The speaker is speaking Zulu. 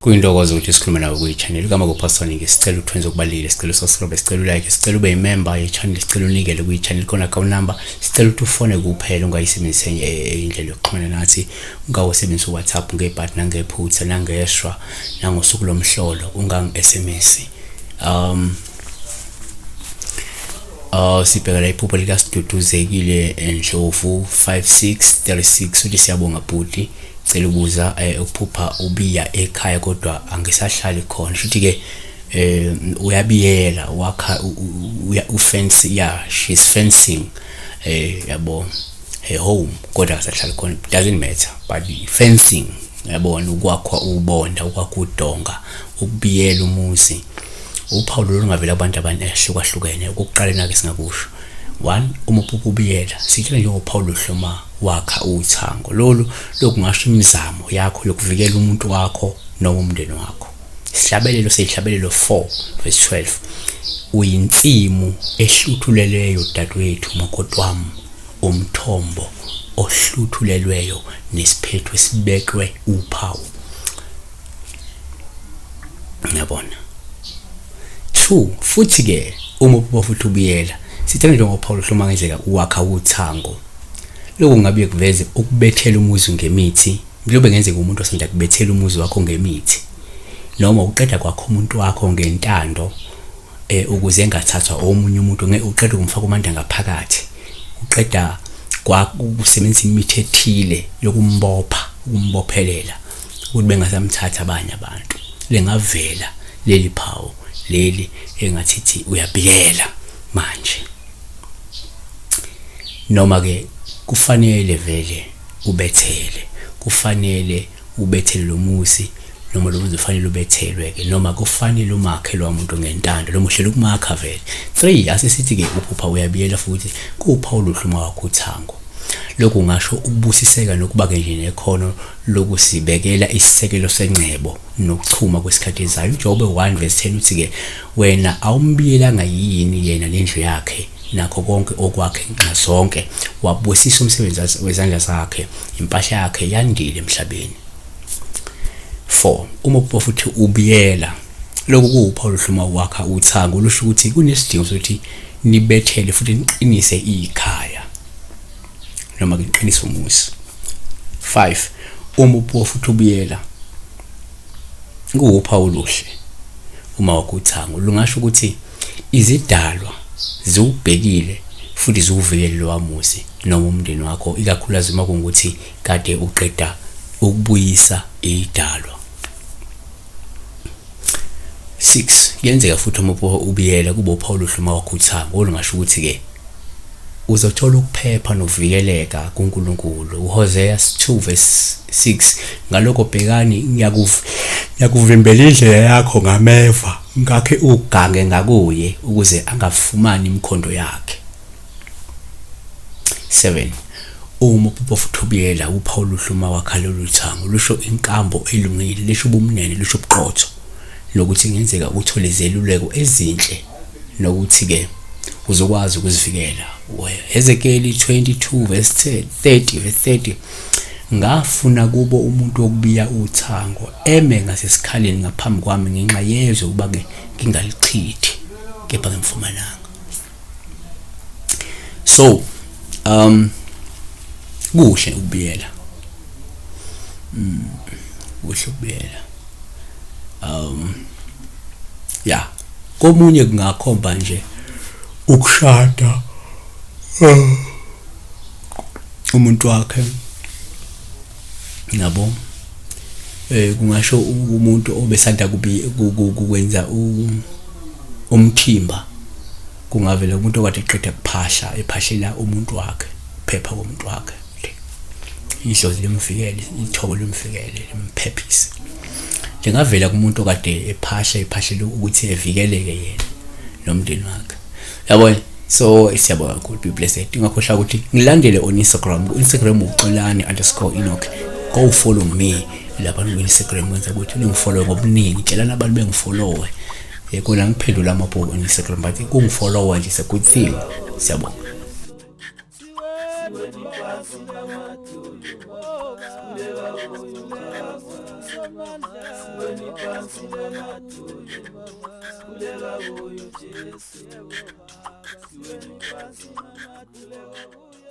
Kuyintokozo ukuthi sikhulume nawe kwi-channel kama kupastor ngisicela ukwenza okubalile, sicela usubscribe, sicela like, sicela ube member ye-channel, sicela unikele kwi-channel khona account number, sicela ukuthi ufone kuphela ungayisebenzise indlela yokuxhumana nathi, ungawusebenzisa WhatsApp ngebutton ngephutha nangeshwa nangosuku lomhlolo ungangi-SMS. Sibheka la iphupho lika Siduduzekile Ndlovu 5636 uthi siyabonga bhuti, cela ubuza ukuphupha ubiya ekhaya kodwa angisahlali khona. Futhi ke uyabiyela wakha ufence, yeah, she's fencing yabo her home kodwa akasahlali khona, it doesn't matter, but fencing yabona ukwakha ubonda, ukwakha udonga, ukubiyela umuzi. Uphawu lungavela abantu abanehlukahlukene. Ukuqala nake singakusho 1 umuphupha ubiyela sitshela nje ngophawu hloma wakha uthango lolu lokungasho imizamo yakho yokuvikela umuntu wakho noma umndeni wakho. Isihlabelelo seyihlabelelo 4 verse 12 uyinsimu ehluthulelweyo dadwethu makoti wami, umthombo ohluthulelweyo nesiphetho esibekwe uphawu. Ngiyabona 2 futhi ke umuphupha futhi ubiyela sithanda nje ngophawu hloma ngenzeka uwakha uthango. Lokho ngabe kuveze ukubethela umuzi ngemithi, mhlawumbe ngenzeka umuntu osanda kubethela umuzi wakho ngemithi noma uqeda kwakho umuntu wakho ngentando ukuze engathathwa omunye umuntu, uqeda ukumfaka uMandla ngaphakathi, uqeda kwakusebenzisa imithi ethile yokumbopha, ukumbophelela ukuthi bengasamthatha abanye abantu. Lengavela leli phawu leli engathithi uyabiyela manje. Noma ke kufanele vele ubethele, kufanele ubethele lo muzi noma lo muzi ufanele ubethelwe ke, noma kufanele umakhe lo muntu ngentando lo muhle ukumakha vele. 3 asesithi ke ukuphupha uyabiyela futhi kuphawu hluma wakho uthango. Lokhu ngasho ukubusiseka nokuba ke nje nekhono lokusibekela isisekelo sengcebo nokuchuma kwesikhathi ezayo. uJobe 1 verse 10 uthi ke wena awumbiyelanga yini yena nendlu yakhe nakho konke okwakhe nxa zonke, wabusisa umsebenzi wezandla zakhe, impahla yakhe yandile emhlabeni. 4 umuphupha futhi ubiyela lokhu kuwuphawu hluma wakha uthango lusho ukuthi kunesidingo sokuthi nibethele futhi niqinise ikhaya noma ngiqinisa umuzi. 5 umuphupha futhi ubiyela kuwuphawu luhle uma wakuthango lungasho ukuthi izidalwa ziwubhekile futhi ziwuvikele lo muzi noma umndeni wakho, ikakhulukazi uma kungukuthi kade uqeda ukubuyisa idalwa. 6 kuyenzeka futhi umuphupha ubiyela kube uphawu hluma wakho uthango olungasho ukuthi ke uzothola ukuphepha nokuvikeleka kuNkulunkulu. uHosea 2 verse 6 ngalokho bhekani ngiyakuvimbela indlela yakho ngameva, ngakhe ugange ngakuye ukuze angafumani imikhondo yakhe. 7 umuphupha futhi ubiyela uphawu hluma wakha lolu thango lusho inkambo elungile, lisho ubumnene, lisho ubuqotho lokuthi ngenzeka uthole izeluleko ezinhle nokuthi ke uzokwazi ukuzivikela. Ezekiel 22 verse 30 ngafuna kubo umuntu wokubiya uthango eme ngasesikhaleni ngaphambi kwami ngenxa yezwe ukuba ke ngingalichithi, kepha ngimfumananga. So kuhle ukubiyela, kuhle ukubiyela. Yeah, komunye kungakhomba nje ukushada umuntu wakhe, yabo kungasho umuntu obesanda kukwenza umthimba, kungavela umuntu okade eqeda kuphahla ephahlela umuntu wakhe, phepha komuntu wakhe, idlozi limvikele, ithobo limvikele, limphephise. Lingavela kumuntu okade ephahlela ukuthi evikeleke yena nomndeni wakhe, yabona. So siyabonga kakhulu, be blessed. Ungakhohlwa ukuthi ngilandele on Instagram _Enoch. Go follow me lapha ku Instagram, wenza ukuthi ungifollow ngobuningi, tshela nabantu bengifollowe kona ngiphendula amabhuku on Instagram, but kungifollow nje is a good thing. Siyabonga. siweni phansi namadolo, sikhuleka kuyo Baba, siweni phansi namadolo, sikhuleka kuyo Jesu, siweni phansi namadolo.